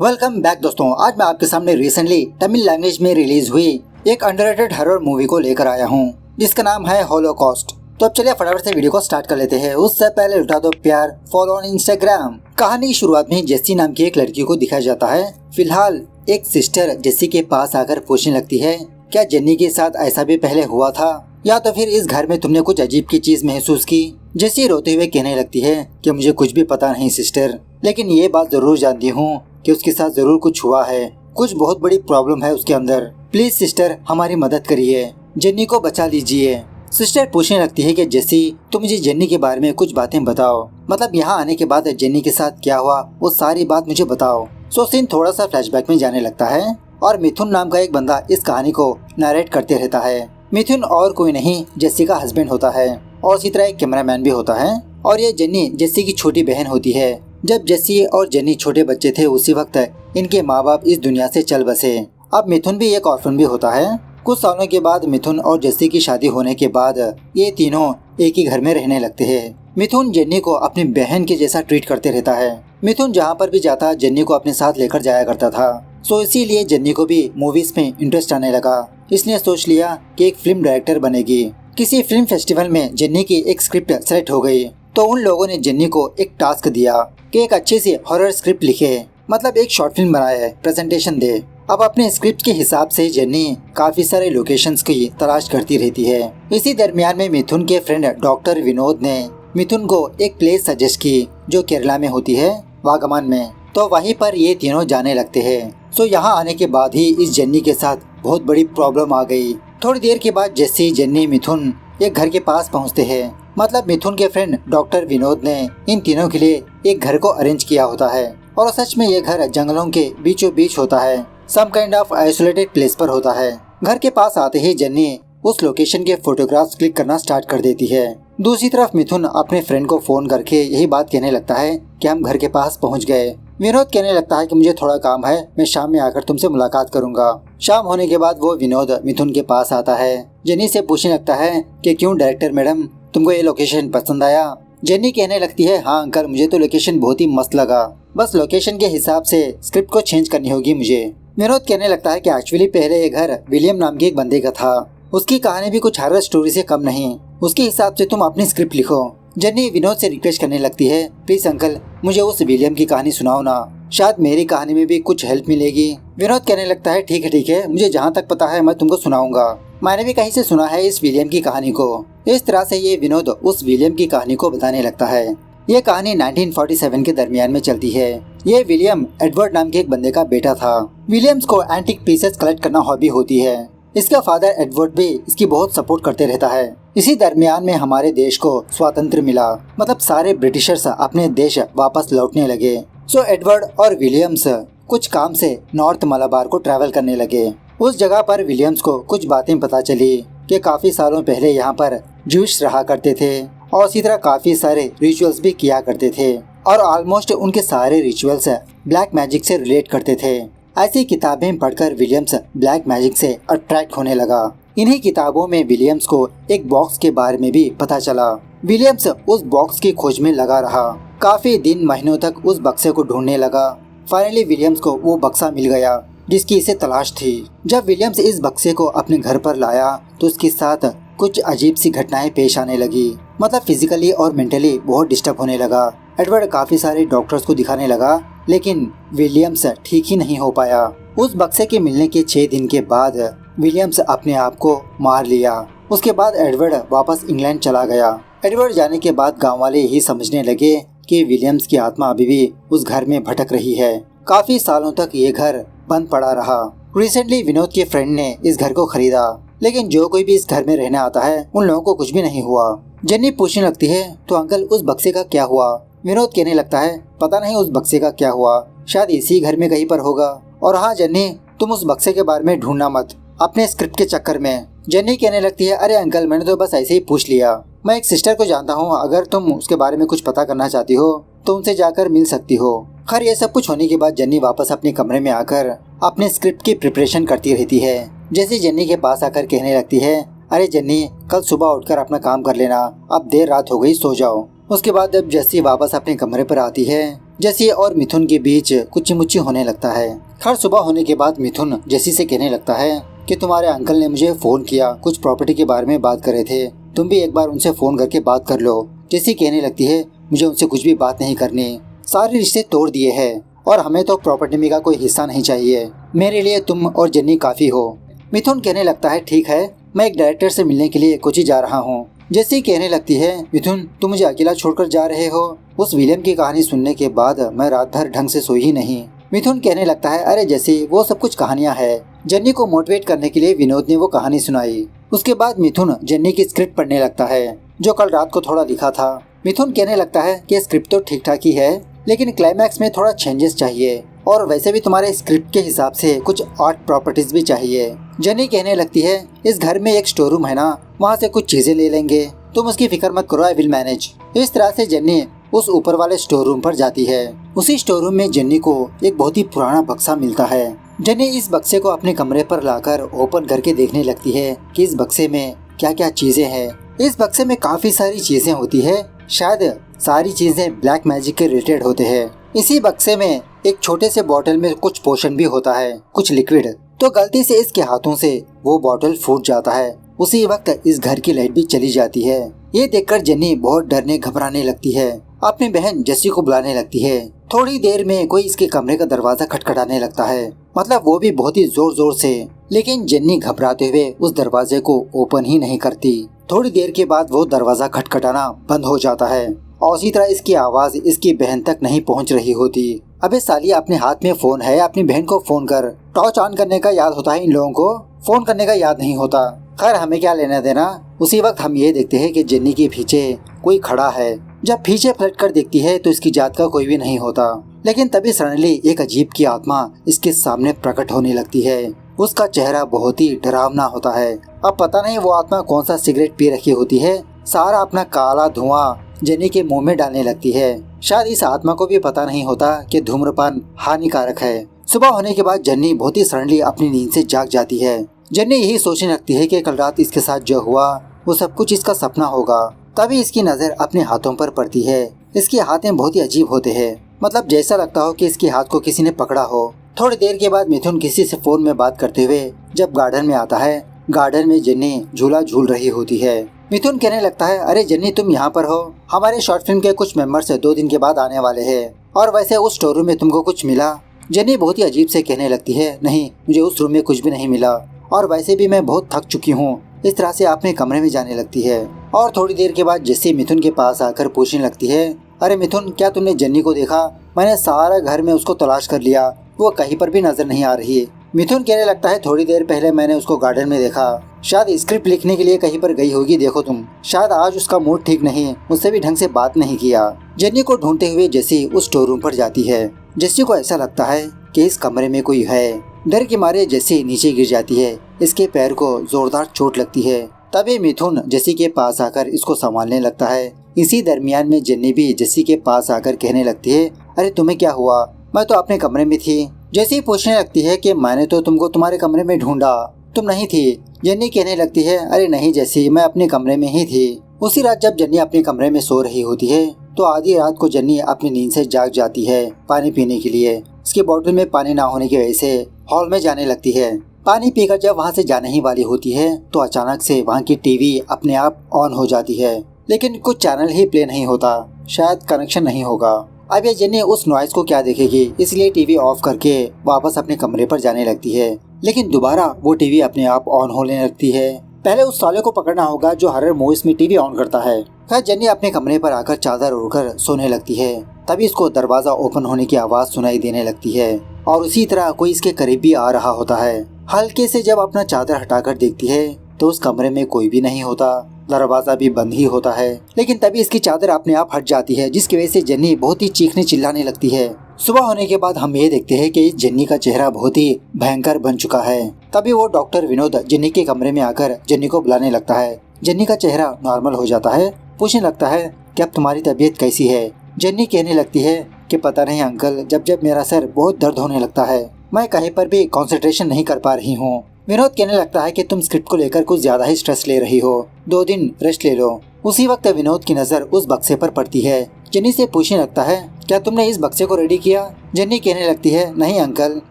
Welcome back दोस्तों। आज मैं आपके सामने रिसेंटली तमिल लैंग्वेज में रिलीज हुई एक अंडररेटेड हॉरर मूवी को लेकर आया हूँ जिसका नाम है होलोकॉस्ट। तो अब चलिए फटाफट से वीडियो को स्टार्ट कर लेते हैं। उससे पहले उठा दो प्यार, फॉलो ऑन इंस्टाग्राम। कहानी की शुरुआत में जेसी नाम की एक लड़की को दिखाया जाता है। फिलहाल एक सिस्टर जेसी के पास आकर पूछने लगती है, क्या जेन्नी के साथ ऐसा भी पहले हुआ था या तो फिर इस घर में तुमने कुछ अजीब की चीज महसूस की। जेसी रोते हुए कहने लगती है कि मुझे कुछ भी पता नहीं सिस्टर, लेकिन ये बात जरूर जानती हूँ कि उसके साथ जरूर कुछ हुआ है। कुछ बहुत बड़ी प्रॉब्लम है उसके अंदर। प्लीज सिस्टर हमारी मदद करिए, जेन्नी को बचा लीजिए। सिस्टर पूछने लगती है कि जेसी तुम मुझे जेन्नी के बारे में कुछ बातें बताओ, मतलब यहाँ आने के बाद जेन्नी के साथ क्या हुआ वो सारी बात मुझे बताओ। सो सीन थोड़ा सा फ्लैशबैक में जाने लगता है और मिथुन नाम का एक बंदा इस कहानी को नरेट करते रहता है। मिथुन और कोई नहीं जेसी का हस्बैंड होता है और इसी तरह एक कैमरामैन भी होता है और ये जेन्नी जेसी की छोटी बहन होती है। जब जेसी और जेन्नी छोटे बच्चे थे उसी वक्त इनके माँ बाप इस दुनिया से चल बसे। अब मिथुन भी एक ऑर्फन भी होता है। कुछ सालों के बाद मिथुन और जेसी की शादी होने के बाद ये तीनों एक ही घर में रहने लगते हैं। मिथुन जेन्नी को अपनी बहन के जैसा ट्रीट करते रहता है। मिथुन जहाँ पर भी जाता जेन्नी को अपने साथ लेकर जाया करता था। सो इसीलिए जेन्नी को भी मूवीज में इंटरेस्ट आने लगा। इसने सोच लिया कि एक फिल्म डायरेक्टर बनेगी। किसी फिल्म फेस्टिवल में जेन्नी की एक स्क्रिप्ट सेलेक्ट हो गई तो उन लोगों ने जेन्नी को एक टास्क दिया कि एक अच्छी सी हॉरर स्क्रिप्ट लिखे, मतलब एक शॉर्ट फिल्म बनाए, प्रेजेंटेशन दे। अब अपने स्क्रिप्ट के हिसाब से जेन्नी काफी सारे लोकेशंस की तलाश करती रहती है। इसी दरमियान में मिथुन के फ्रेंड डॉक्टर विनोद ने मिथुन को एक प्लेस सजेस्ट की जो केरला में होती है, वागमान में। तो वहीं पर ये तीनों जाने लगते हैं। सो यहाँ आने के बाद ही इस जेन्नी के साथ बहुत बड़ी प्रॉब्लम आ गई। थोड़ी देर के बाद जेसी, जेन्नी, मिथुन एक घर के पास पहुँचते हैं। मतलब मिथुन के फ्रेंड डॉक्टर विनोद ने इन तीनों के लिए एक घर को अरेंज किया होता है और सच में ये घर जंगलों के बीचों बीच होता है। Some kind of isolated place पर होता है। घर के पास आते ही जेन्नी उस लोकेशन के फोटोग्राफ्स क्लिक करना स्टार्ट कर देती है। दूसरी तरफ मिथुन अपने फ्रेंड को फोन करके यही बात कहने लगता है कि हम घर के पास पहुंच गए। विनोद कहने लगता है कि मुझे थोड़ा काम है, मैं शाम में आकर तुमसे मुलाकात करूंगा। शाम होने के बाद वो विनोद मिथुन के पास आता है। जेन्नी से पूछने लगता है कि क्यों डायरेक्टर मैडम, तुमको ये लोकेशन पसंद आया? जेन्नी कहने लगती है, हाँ अंकल, मुझे तो लोकेशन बहुत ही मस्त लगा, बस लोकेशन के हिसाब से स्क्रिप्ट को चेंज करनी होगी मुझे। विनोद कहने लगता है कि एक्चुअली पहले ये घर विलियम नाम के एक बंदे का था, उसकी कहानी भी कुछ हॉरर स्टोरी से कम नहीं, उसके हिसाब से तुम अपनी स्क्रिप्ट लिखो। जेन्नी विनोद से रिक्वेस्ट करने लगती है, प्लीज अंकल मुझे उस विलियम की कहानी सुनाओ ना, शायद मेरी कहानी में भी कुछ हेल्प मिलेगी। विनोद कहने लगता है, ठीक है, मुझे जहाँ तक पता है मैं तुमको सुनाऊंगा, मैंने भी कहीं से सुना है इस विलियम की कहानी को। इस तरह से ये विनोद उस विलियम की कहानी को बताने लगता है। ये कहानी 1947 के दरमियान में चलती है। ये विलियम एडवर्ड नाम के एक बंदे का बेटा था। विलियम्स को एंटीक पीसेस कलेक्ट करना हॉबी होती है। इसका फादर एडवर्ड भी इसकी बहुत सपोर्ट करते रहता है। इसी दरमियान में हमारे देश को स्वातंत्र मिला, मतलब सारे ब्रिटिशर्स अपने देश वापस लौटने लगे। सो एडवर्ड और विलियम्स कुछ काम से नॉर्थ मलाबार को ट्रैवल करने लगे। उस जगह पर विलियम्स को कुछ बातें पता चली कि काफी सालों पहले यहाँ पर ज्यूइश रहा करते थे और इसी तरह काफी सारे रिचुअल्स भी किया करते थे और ऑलमोस्ट उनके सारे रिचुअल्स ब्लैक मैजिक से रिलेट करते थे। ऐसी किताबें पढ़कर विलियम्स ब्लैक मैजिक से अट्रैक्ट होने लगा। इन्हीं किताबों में विलियम्स को एक बॉक्स के बारे में भी पता चला। विलियम्स उस बॉक्स की खोज में लगा रहा। काफी दिन महीनों तक उस बक्से को ढूंढने लगा। फाइनली विलियम्स को वो बक्सा मिल गया जिसकी इसे तलाश थी। जब विलियम्स इस बक्से को अपने घर पर लाया तो उसके साथ कुछ अजीब सी घटनाएं पेश आने लगी, मतलब फिजिकली और मेंटली बहुत डिस्टर्ब होने लगा। एडवर्ड काफी सारे डॉक्टर्स को दिखाने लगा लेकिन विलियम्स ठीक ही नहीं हो पाया। उस बक्से के मिलने के 6 दिन के बाद विलियम्स अपने आप को मार लिया। उसके बाद एडवर्ड वापस इंग्लैंड चला गया। एडवर्ड जाने के बाद गाँव वाले यही समझने लगे कि विलियम्स की आत्मा अभी भी उस घर में भटक रही है। काफी सालों तक ये घर बंद पड़ा रहा। रिसेंटली विनोद के फ्रेंड ने इस घर को खरीदा, लेकिन जो कोई भी इस घर में रहने आता है उन लोगों को कुछ भी नहीं हुआ। जेन्नी पूछने लगती है, तो अंकल उस बक्से का क्या हुआ? विनोद कहने लगता है, पता नहीं उस बक्से का क्या हुआ, शायद इसी घर में कहीं पर होगा। और हाँ जेन्नी, तुम उस बक्से के बारे में ढूंढना मत अपने स्क्रिप्ट के चक्कर में। जेन्नी कहने लगती है, अरे अंकल मैंने तो बस ऐसे ही पूछ लिया, मैं एक सिस्टर को जानता हूँ, अगर तुम उसके बारे में कुछ पता करना चाहती हो तो उनसे जाकर मिल सकती हो। खैर ये सब कुछ होने के बाद जेन्नी वापस अपने कमरे में आकर अपने स्क्रिप्ट की प्रिपरेशन करती रहती है। जैसे जेन्नी के पास आकर कहने लगती है, अरे जेन्नी कल सुबह उठकर अपना काम कर लेना, अब देर रात हो गई, सो जाओ। उसके बाद जब जेसी वापस अपने कमरे पर आती है जेसी और मिथुन के बीच कुछ मुच्ची होने लगता है। खैर सुबह होने के बाद मिथुन जेसी से कहने लगता है कि तुम्हारे अंकल ने मुझे फोन किया, कुछ प्रॉपर्टी के बारे में बात कर रहे थे, तुम भी एक बार उनसे फोन करके बात कर लो। जेसी कहने लगती है मुझे उनसे कुछ भी बात नहीं करनी, सारे रिश्ते तोड़ दिए हैं और हमें तो प्रॉपर्टी में का कोई हिस्सा नहीं चाहिए, मेरे लिए तुम और जेन्नी काफी हो। मिथुन कहने लगता है ठीक है, मैं एक डायरेक्टर से मिलने के लिए कोची जा रहा हूँ। जेसी कहने लगती है मिथुन तुम मुझे अकेला छोड़कर जा रहे हो। उस विलियम की कहानी सुनने के बाद मैं रात भर ढंग से सोई ही नहीं। मिथुन कहने लगता है अरे जेसी वो सब कुछ कहानियाँ है। जेन्नी को मोटिवेट करने के लिए विनोद ने वो कहानी सुनाई। उसके बाद मिथुन जेन्नी की स्क्रिप्ट पढ़ने लगता है जो कल रात को थोड़ा लिखा था। मिथुन कहने लगता है कि स्क्रिप्ट तो ठीक ठाक ही है लेकिन क्लाइमैक्स में थोड़ा चेंजेस चाहिए और वैसे भी तुम्हारे स्क्रिप्ट के हिसाब से कुछ आर्ट प्रॉपर्टीज भी चाहिए। जेन्नी कहने लगती है इस घर में एक स्टोर रूम है ना, वहाँ से कुछ चीजें ले लेंगे, तुम उसकी फिक्र मत करो, आई विल मैनेज। इस तरह से जेन्नी उस ऊपर वाले स्टोर रूम पर जाती है। उसी स्टोर रूम में जेन्नी को एक बहुत ही पुराना बक्सा मिलता है। जेन्नी इस बक्से को अपने कमरे पर लाकर ओपन करके देखने लगती है कि इस बक्से में क्या क्या चीजें हैं। इस बक्से में काफी सारी चीजें होती है, शायद सारी चीजें ब्लैक मैजिक के रिलेटेड होते हैं। इसी बक्से में एक छोटे से बॉटल में कुछ पोशन भी होता है, कुछ लिक्विड। तो गलती से इसके हाथों से वो बॉटल फूट जाता है। उसी वक्त इस घर की लाइट भी चली जाती है। ये देखकर जेन्नी बहुत डरने घबराने लगती है, अपनी बहन जेसी को बुलाने लगती है। थोड़ी देर में कोई इसके कमरे का दरवाजा खटखटाने लगता है, मतलब वो भी बहुत ही जोर जोर से। लेकिन जेन्नी घबराते हुए उस दरवाजे को ओपन ही नहीं करती। थोड़ी देर के बाद वो दरवाजा खटखटाना बंद हो जाता है और उसी तरह इसकी आवाज इसकी बहन तक नहीं पहुंच रही होती। अबे साली अपने हाथ में फोन है, अपनी बहन को फोन कर। टॉर्च ऑन करने का याद होता है इन लोगों को, फोन करने का याद नहीं होता। खैर हमें क्या लेना देना। उसी वक्त हम ये देखते हैं कि जेन्नी के पीछे कोई खड़ा है। जब पीछे पलट कर देखती है तो इसकी जात का कोई भी नहीं होता। लेकिन तभी सडनली एक अजीब की आत्मा इसके सामने प्रकट होने लगती है। उसका चेहरा बहुत ही डरावना होता है। अब पता नहीं वो आत्मा कौन सा सिगरेट पी रखी होती है, सारा अपना काला धुआं जेन्नी के मुंह में डालने लगती है। शायद इस आत्मा को भी पता नहीं होता कि धूम्रपान हानिकारक है। सुबह होने के बाद जेन्नी बहुत ही सडनली अपनी नींद से जाग जाती है। जेन्नी यही सोचने लगती है कि कल रात इसके साथ जो हुआ वो सब कुछ इसका सपना होगा। तभी इसकी नजर अपने हाथों पर पड़ती है। इसके हाथें बहुत ही अजीब होते हैं, मतलब जैसा लगता हो कि इसके हाथ को किसी ने पकड़ा हो। थोड़ी देर के बाद मिथुन किसी से फोन में बात करते हुए जब गार्डन में आता है, गार्डन में जेन्नी झूला झूल रही होती है। मिथुन कहने लगता है अरे जेन्नी तुम यहाँ पर हो, हमारे शॉर्ट फिल्म के कुछ मेंबर्स 2 दिन के बाद आने वाले हैं और वैसे उस स्टोर रूम में तुमको कुछ मिला। जेन्नी बहुत ही अजीब से कहने लगती है नहीं, मुझे उस रूम में कुछ भी नहीं मिला और वैसे भी मैं बहुत थक चुकी हूँ। इस तरह से अपने कमरे में जाने लगती है और थोड़ी देर के बाद जेसी मिथुन के पास आकर पूछने लगती है अरे मिथुन क्या तुमने जेन्नी को देखा? मैंने सारा घर में उसको तलाश कर लिया, वो कहीं पर भी नजर नहीं आ रही है। मिथुन कहने लगता है थोड़ी देर पहले मैंने उसको गार्डन में देखा, शायद स्क्रिप्ट लिखने के लिए कहीं पर गई होगी, देखो तुम। शायद आज उसका मूड ठीक नहीं, मुझसे भी ढंग से बात नहीं किया। जेन्नी को ढूंढते हुए जेसी उस स्टोर रूम पर जाती है। जेसी को ऐसा लगता है कि इस कमरे में कोई है। डर के मारे जेसी नीचे गिर जाती है, इसके पैर को जोरदार चोट लगती है। तभी मिथुन जेसी के पास आकर इसको संभालने लगता है। इसी दरमियान में जेन्नी भी जेसी के पास आकर कहने लगती है अरे तुम्हें क्या हुआ? मैं तो अपने कमरे में थी। जेसी पूछने लगती है कि मैंने तो तुमको तुम्हारे कमरे में ढूंढा, तुम नहीं थी। जेन्नी कहने लगती है अरे नहीं जेसी, मैं अपने कमरे में ही थी। उसी रात जब जेन्नी अपने कमरे में सो रही होती है तो आधी रात को जेन्नी अपनी नींद से जाग जाती है पानी पीने के लिए। उसके बोतल में पानी ना होने की वजह से हॉल में जाने लगती है। पानी पीकर जब वहाँ से जाने ही वाली होती है तो अचानक से वहाँ की टीवी अपने आप ऑन हो जाती है, लेकिन कुछ चैनल ही प्ले नहीं होता, शायद कनेक्शन नहीं होगा। अब ये जेन्नी उस नॉइज को क्या देखेगी, इसलिए टीवी ऑफ करके वापस अपने कमरे पर जाने लगती है। लेकिन दोबारा वो टीवी अपने आप ऑन होने लगती है। पहले उस साले को पकड़ना होगा जो हॉरर मूवीज में टीवी ऑन करता है। खैर जेन्नी अपने कमरे पर आकर चादर ओढ़कर सोने लगती है। तभी इसको दरवाजा ओपन होने की आवाज सुनाई देने लगती है और उसी तरह कोई इसके करीब भी आ रहा होता है। हल्के से जब अपना चादर हटाकर देखती है तो उस कमरे में कोई भी नहीं होता, दरवाजा भी बंद ही होता है। लेकिन तभी इसकी चादर अपने आप हट जाती है, जिसकी वजह से जेन्नी बहुत ही चीखने चिल्लाने लगती है। सुबह होने के बाद हम ये देखते हैं कि इस जेन्नी का चेहरा बहुत ही भयंकर बन चुका है। तभी वो डॉक्टर विनोद जेन्नी के कमरे में आकर जेन्नी को बुलाने लगता है। जेन्नी का चेहरा नॉर्मल हो जाता है, पूछने लगता है कि अब तुम्हारी तबीयत कैसी है? जेन्नी कहने लगती है कि पता नहीं अंकल, जब जब मेरा सर बहुत दर्द होने लगता है, मैं कहीं पर भी कंसंट्रेशन नहीं कर पा रही हूँ। विनोद कहने लगता है कि तुम स्क्रिप्ट को लेकर कुछ ज्यादा ही स्ट्रेस ले रही हो, 2 दिन रेस्ट ले लो। उसी वक्त विनोद की नजर उस बक्से पर पड़ती है जेनी से पूछने लगता है, क्या तुमने इस बक्से को रेडी किया? जेनी कहने लगती है, नहीं अंकल,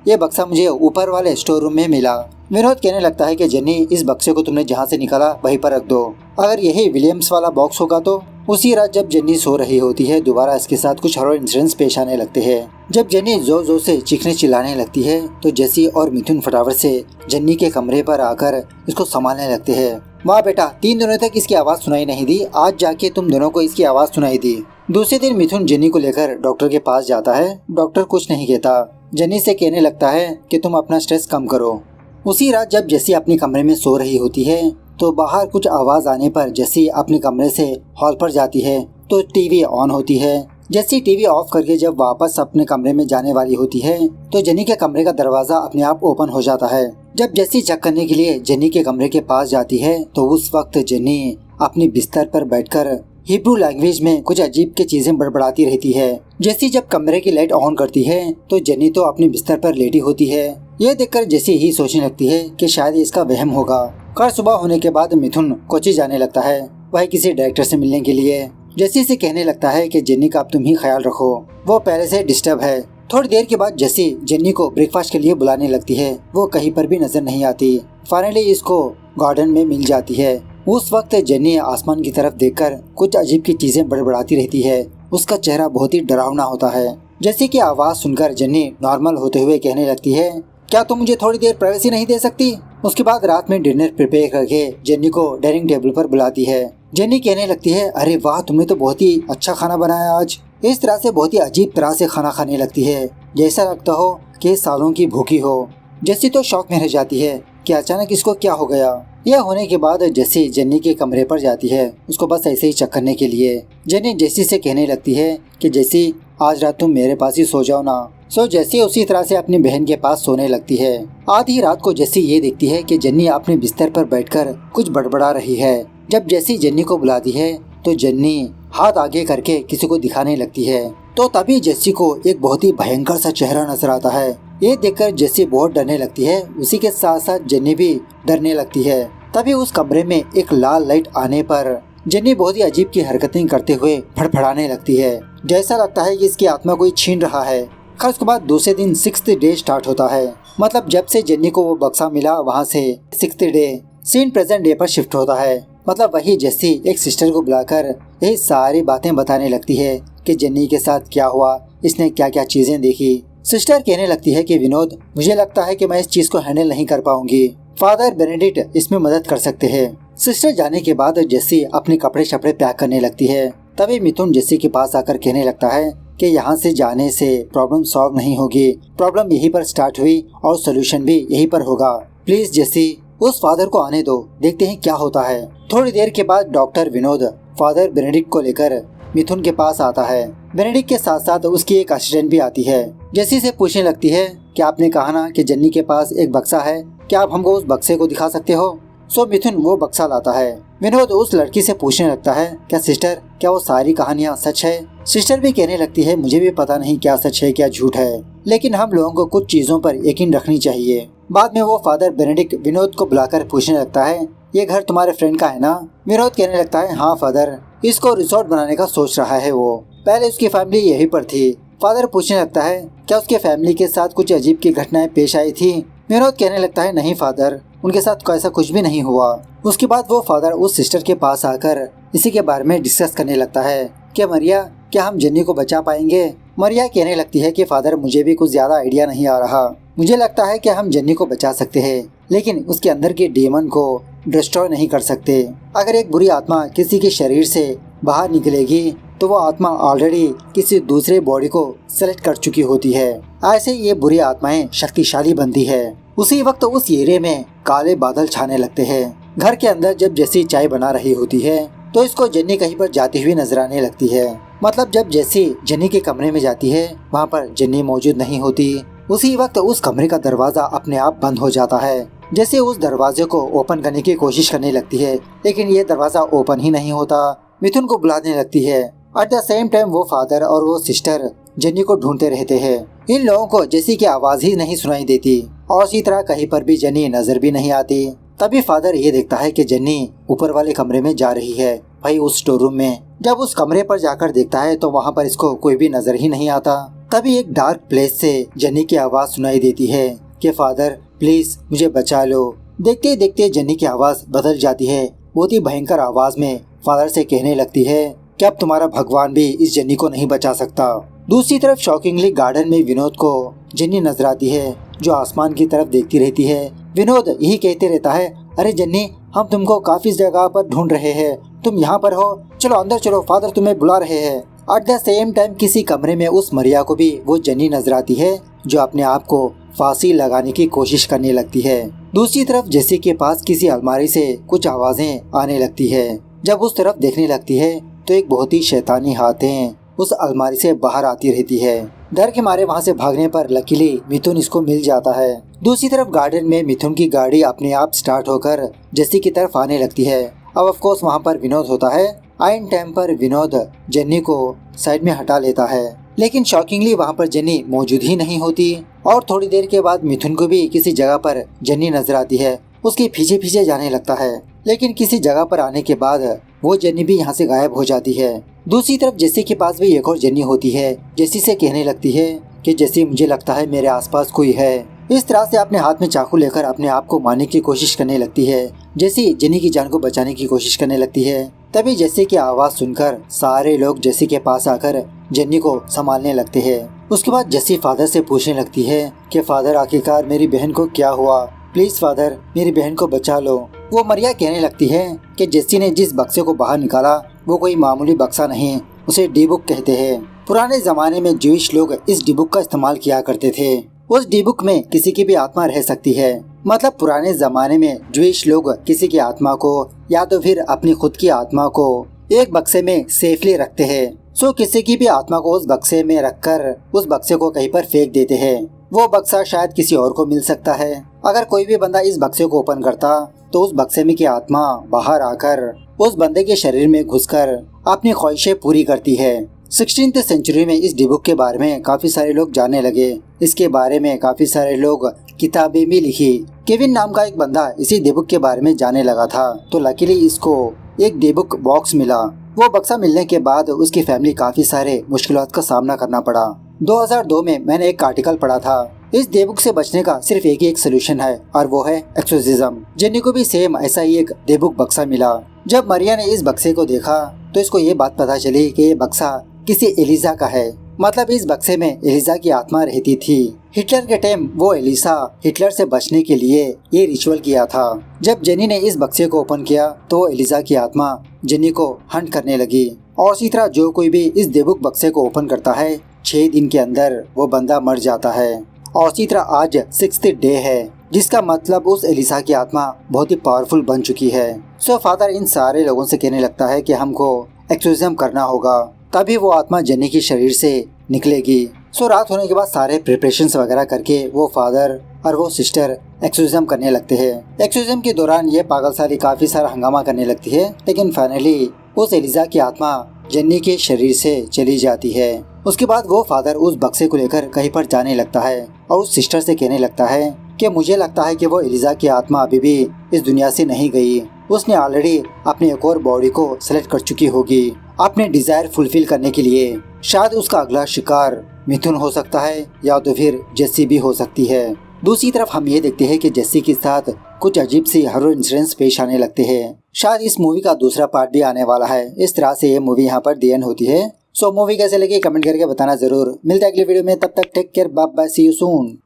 ये बक्सा मुझे ऊपर वाले स्टोर रूम में मिला। विनोद कहने लगता है कि जेनी, इस बक्से को तुमने जहाँ से निकाला वहीं पर रख दो। अगर यही विलियम्स वाला बॉक्स होगा तो। उसी रात जब जेनी सो रही होती है, दोबारा इसके साथ कुछ हॉरर इंसिडेंट्स पेश आने लगते हैं। जब जेनी जोर जोर से चीखने चिल्लाने लगती है तो जेसी और मिथुन फटाफट से जेनी के कमरे पर आकर इसको संभालने लगते हैं। वाह बेटा, 3 दिनों तक इसकी आवाज सुनाई नहीं दी, आज जाके तुम दोनों को इसकी आवाज सुनाई दी। दूसरे दिन मिथुन जेनी को लेकर डॉक्टर के पास जाता है। डॉक्टर कुछ नहीं कहता, जेनी से कहने लगता है कि तुम अपना स्ट्रेस कम करो। उसी रात जब जेसी अपने कमरे में सो रही होती है तो बाहर कुछ आवाज आने पर जेसी अपने कमरे से हॉल पर जाती है तो टीवी ऑन होती है। जेसी टीवी ऑफ करके जब वापस अपने कमरे में जाने वाली होती है तो जेनी के कमरे का दरवाजा अपने आप ओपन हो जाता है। जब जेसी चेक करने के लिए जेनी के कमरे के पास जाती है तो उस वक्त जेनी अपनी बिस्तर पर बैठकर हिब्रू लैंग्वेज में कुछ अजीब की चीजें बड़बड़ाती रहती है। जेसी जब कमरे की लाइट ऑन करती है तो जेनी तो अपनी बिस्तर पर लेटी होती है। यह देखकर जेसी ही सोचने लगती है कि शायद इसका वहम होगा। कल सुबह होने के बाद मिथुन कोची जाने लगता है, वह किसी डायरेक्टर से मिलने के लिए। जेसी से कहने लगता है कि जेनी का अब तुम ही ख्याल रखो, वो पहले से डिस्टर्ब है। थोड़ी देर के बाद जेसी जेनी को ब्रेकफास्ट के लिए बुलाने लगती है, वो कहीं पर भी नजर नहीं आती। फाइनली इसको गार्डन में मिल जाती है। उस वक्त जेनी आसमान की तरफ देखकर कुछ अजीब की चीजें बड़बड़ाती रहती है। उसका चेहरा बहुत ही डरावना होता है। जेसी की आवाज सुनकर जेनी नॉर्मल होते हुए कहने लगती है, क्या तुम मुझे थोड़ी देर प्राइवेसी नहीं दे सकती? उसके बाद रात में डिनर प्रिपेयर करके जेनी को डाइनिंग टेबल पर बुलाती है। जेनी कहने लगती है, अरे वाह, तुमने तो बहुत ही अच्छा खाना बनाया आज। इस तरह से बहुत ही अजीब तरह से खाना खाने लगती है, जैसा लगता हो कि सालों की भूखी हो। जेसी तो शॉक में रह जाती है कि अचानक इसको क्या हो गया। यह होने के बाद जेसी जेनी के कमरे पर जाती है, उसको बस ऐसे ही चेक करने के लिए। जेनी जेसी से कहने लगती है कि जेसी, आज रात तुम मेरे पास ही सो जाओ ना। सो जेसी उसी तरह से अपनी बहन के पास सोने लगती है। आधी रात को जेसी ये देखती है कि जेनी अपने बिस्तर पर बैठकर कुछ बड़बड़ा रही है। जब जेसी जेनी को बुलाती है तो जेनी हाथ आगे करके किसी को दिखाने लगती है। तो तभी जेसी को एक बहुत ही भयंकर सा चेहरा नजर आता है। ये देखकर जेसी बहुत डरने लगती है, उसी के साथ साथ जेनी भी डरने लगती है। तभी उस कमरे में एक लाल लाइट आने पर जेनी बहुत ही अजीब की हरकतें करते हुए फड़फड़ाने लगती है, जैसा लगता है कि इसकी आत्मा कोई छीन रहा है। खैर उसके बाद दूसरे दिन 6th डे स्टार्ट होता है, मतलब जब से जेनी को वो बक्सा मिला वहाँ से 6th day scene present day पर शिफ्ट होता है। मतलब वही जेसी एक सिस्टर को बुलाकर यही सारी बातें बताने लगती है कि जेनी के साथ क्या हुआ, इसने क्या क्या चीजें देखी। सिस्टर कहने लगती है कि विनोद, मुझे लगता है कि मैं इस चीज को हैंडल नहीं कर पाऊंगी, फादर बेनेडिक्ट इसमें मदद कर सकते हैं। सिस्टर जाने के बाद जेसी अपने कपड़े शपड़े पैक करने लगती है। तभी मिथुन जेसी के पास आकर कहने लगता है कि यहाँ से जाने से प्रॉब्लम सॉल्व नहीं होगी, प्रॉब्लम यहीं पर स्टार्ट हुई और सोल्यूशन भी यहीं पर होगा। प्लीज जेसी, उस फादर को आने दो, देखते हैं क्या होता है। थोड़ी देर के बाद डॉक्टर विनोद फादर बेनेडिक्ट को लेकर मिथुन के पास आता है। बेनेडिक्ट के साथ साथ उसकी एक असिस्टेंट भी आती है। जेसी से पूछने लगती है कि आपने कहा ना कि जेनी के पास एक बक्सा है, क्या आप हमको उस बक्से को दिखा सकते हो? सो मिथुन वो बक्सा लाता है। विनोद उस लड़की से पूछने लगता है, क्या सिस्टर, क्या वो सारी कहानियाँ सच है? सिस्टर भी कहने लगती है, मुझे भी पता नहीं क्या सच है क्या झूठ है, लेकिन हम लोगों को कुछ चीजों पर यकीन रखनी चाहिए। बाद में वो फादर बेनेडिक्ट विनोद को बुलाकर पूछने लगता है, ये घर तुम्हारे फ्रेंड का है ना? विनोद कहने लगता है, हाँ फादर, इसको रिसोर्ट बनाने का सोच रहा है वो, पहले उसकी फैमिली यहीं पर थी। फादर पूछने लगता है, क्या उसके फैमिली के साथ कुछ अजीब की घटनाएं पेश आई थी? विनोद कहने लगता है, नहीं फादर, उनके साथ ऐसा कुछ भी नहीं हुआ। उसके बाद वो फादर उस सिस्टर के पास आकर इसी के बारे में डिस्कस करने लगता है कि मरिया, क्या हम जेनी को बचा पाएंगे? मरिया कहने लगती है कि फादर, मुझे भी कुछ ज्यादा आइडिया नहीं आ रहा, मुझे लगता है कि हम जेनी को बचा सकते हैं, लेकिन उसके अंदर के डेमन को डिस्ट्रॉय नहीं कर सकते। अगर एक बुरी आत्मा किसी के शरीर से बाहर निकलेगी तो वो आत्मा ऑलरेडी किसी दूसरे बॉडी को सेलेक्ट कर चुकी होती है। ऐसे ये बुरी आत्माएं शक्तिशाली बनती है। उसी वक्त उस एरिया में काले बादल छाने लगते हैं। घर के अंदर जब जेसी चाय बना रही होती है तो इसको जेनी कहीं पर जाती हुई नजर आने लगती है। मतलब जब जेसी जेनी के कमरे में जाती है वहाँ पर जेनी मौजूद नहीं होती। उसी वक्त उस कमरे का दरवाजा अपने आप बंद हो जाता है। जैसे उस दरवाजे को ओपन करने की कोशिश करने लगती है, लेकिन ये दरवाजा ओपन ही नहीं होता। मिथुन को बुलाने लगती है। एट द सेम टाइम वो फादर और वो सिस्टर जेनी को ढूंढते रहते हैं। इन लोगों को जेसी की आवाज ही नहीं सुनाई देती और इसी तरह कहीं पर भी जेनी नजर भी नहीं आती। तभी फादर ये देखता है कि जेनी ऊपर वाले कमरे में जा रही है। वही उस स्टोर रूम में। जब उस कमरे पर जाकर देखता है तो वहाँ पर इसको कोई भी नजर ही नहीं आता। तभी एक डार्क प्लेस से जन्नी की आवाज सुनाई देती है कि फादर प्लीज मुझे बचा लो। देखते ही देखते जन्नी की आवाज बदल जाती है। बहुत ही भयंकर आवाज में फादर से कहने लगती है कि अब तुम्हारा भगवान भी इस जन्नी को नहीं बचा सकता। दूसरी तरफ शॉकिंगली गार्डन में विनोद को जन्नी नजर आती है जो आसमान की तरफ देखती रहती है। विनोद यही कहते रहता है, अरे जन्नी हम तुमको काफी जगह पर ढूंढ रहे हैं, तुम यहाँ पर हो, चलो अंदर चलो, फादर तुम्हें बुला रहे हैं। एट द सेम टाइम किसी कमरे में उस मरिया को भी वो जन्नी नजर आती है जो अपने आप को फांसी लगाने की कोशिश करने लगती है। दूसरी तरफ जेसी के पास किसी अलमारी से कुछ आवाजें आने लगती है। जब उस तरफ देखने लगती है तो एक बहुत ही शैतानी हाथें उस अलमारी से बाहर आती रहती है। डर के मारे वहाँ से भागने पर लकीली मिथुन इसको मिल जाता है। दूसरी तरफ गार्डन में मिथुन की गाड़ी अपने आप स्टार्ट होकर जेसी की तरफ आने लगती है। अब ऑफ कोर्स वहाँ पर विनोद होता है। आइन टाइम पर विनोद जन्नी को साइड में हटा लेता है, लेकिन शॉकिंगली वहाँ पर जन्नी मौजूद ही नहीं होती। और थोड़ी देर के बाद मिथुन को भी किसी जगह पर जन्नी नजर आती है। उसके पीछे पीछे जाने लगता है, लेकिन किसी जगह पर आने के बाद वो जन्नी भी यहाँ से गायब हो जाती है। दूसरी तरफ जेसी के पास भी एक और जन्नी होती है। जेसी से कहने लगती है कि जेसी मुझे लगता है मेरे आसपास कोई है। इस तरह से अपने हाथ में चाकू लेकर अपने आप को मारने की कोशिश करने लगती है। जेसी जन्नी की जान को बचाने की कोशिश करने लगती है। तभी जेसी की आवाज सुनकर सारे लोग जेसी के पास आकर जन्नी को संभालने लगते हैं। उसके बाद जेसी फादर से पूछने लगती है कि फादर आखिरकार मेरी बहन को क्या हुआ, प्लीज फादर मेरी बहन को बचा लो। वो मरिया कहने लगती है कि जेसी ने जिस बक्से को बाहर निकाला वो कोई मामूली बक्सा नहीं, उसे डी बुक कहते हैं। पुराने जमाने में ज्यूइश लोग इस डी बुक का इस्तेमाल किया करते थे। उस डी बुक में किसी की भी आत्मा रह सकती है। मतलब पुराने जमाने में ज्यूइश लोग किसी की आत्मा को या तो फिर अपनी खुद की आत्मा को एक बक्से में सेफली रखते हैं। सो किसी की भी आत्मा को उस बक्से में रखकर उस बक्से को कहीं पर फेंक देते हैं। वो बक्सा शायद किसी और को मिल सकता है। अगर कोई भी बंदा इस बक्से को ओपन करता तो उस बक्से में की आत्मा बाहर आकर उस बंदे के शरीर में घुसकर अपनी ख्वाहिशें पूरी करती है। 16वीं सेंचुरी में इस डी बुक के बारे में काफी सारे लोग जानने लगे। इसके बारे में काफी सारे लोग किताबें भी लिखी। केविन नाम का एक बंदा इसी डी बुक के बारे में जानने लगा था, तो लकीली इसको एक डी बुक बॉक्स मिला। वो बक्सा मिलने के बाद उसकी फैमिली काफी सारे मुश्किलात का सामना करना पड़ा। 2002 में मैंने एक आर्टिकल पढ़ा था, इस डे बुक से बचने का सिर्फ एक ही एक सोल्यूशन है और वो है एक्सोर्सिज्म। जेनी को भी सेम ऐसा ही एक डे बुक बक्सा मिला। जब मरिया ने इस बक्से को देखा तो इसको ये बात पता चली कि ये बक्सा किसी एलिजा का है। मतलब इस बक्से में एलिजा की आत्मा रहती थी। हिटलर के टाइम वो एलिसा हिटलर से बचने के लिए ये रिचुअल किया था। जब जेनी ने इस बक्से को ओपन किया तो वो एलिजा की आत्मा जेनी को हंट करने लगी। और इसी तरह जो कोई भी इस डेबुक बक्से को ओपन करता है 6 दिन के अंदर वो बंदा मर जाता है। और इसी तरह आज 6th डे है, जिसका मतलब उस एलिसा की आत्मा बहुत ही पावरफुल बन चुकी है। सो फादर इन सारे लोगों से कहने लगता है कि हमको एक्सोर्सिज्म करना होगा, तभी वो आत्मा जेनी के शरीर से निकलेगी। सो रात होने के बाद सारे प्रिपरेशंस वगैरह करके वो फादर और वो सिस्टर एक्सोर्सिज्म करने लगते हैं। एक्सोर्सिज्म के दौरान ये पागलसाली काफी सारा हंगामा करने लगती है, लेकिन फाइनली उस एलिजा की आत्मा जेनी के शरीर से चली जाती है। उसके बाद वो फादर उस बक्से को लेकर कहीं पर जाने लगता है और उस सिस्टर से कहने लगता है कि मुझे लगता है कि वो एलिजा की आत्मा अभी भी इस दुनिया से नहीं गई। उसने ऑलरेडी अपनी एक और बॉडी को सेलेक्ट कर चुकी होगी अपने डिजायर फुलफिल करने के लिए। शायद उसका अगला शिकार मिथुन हो सकता है या तो फिर जेसी भी हो सकती है। दूसरी तरफ हम ये देखते हैं कि जेसी के साथ कुछ अजीब सी हॉरर इंसिडेंट्स पेश आने लगते हैं। शायद इस मूवी का दूसरा पार्ट भी आने वाला है। इस तरह से ये मूवी यहाँ पर दी एंड होती है। सो मूवी कैसे लगी कमेंट करके बताना जरूर। मिलते हैं अगली वीडियो में, तब तक take care, bye bye, see you soon.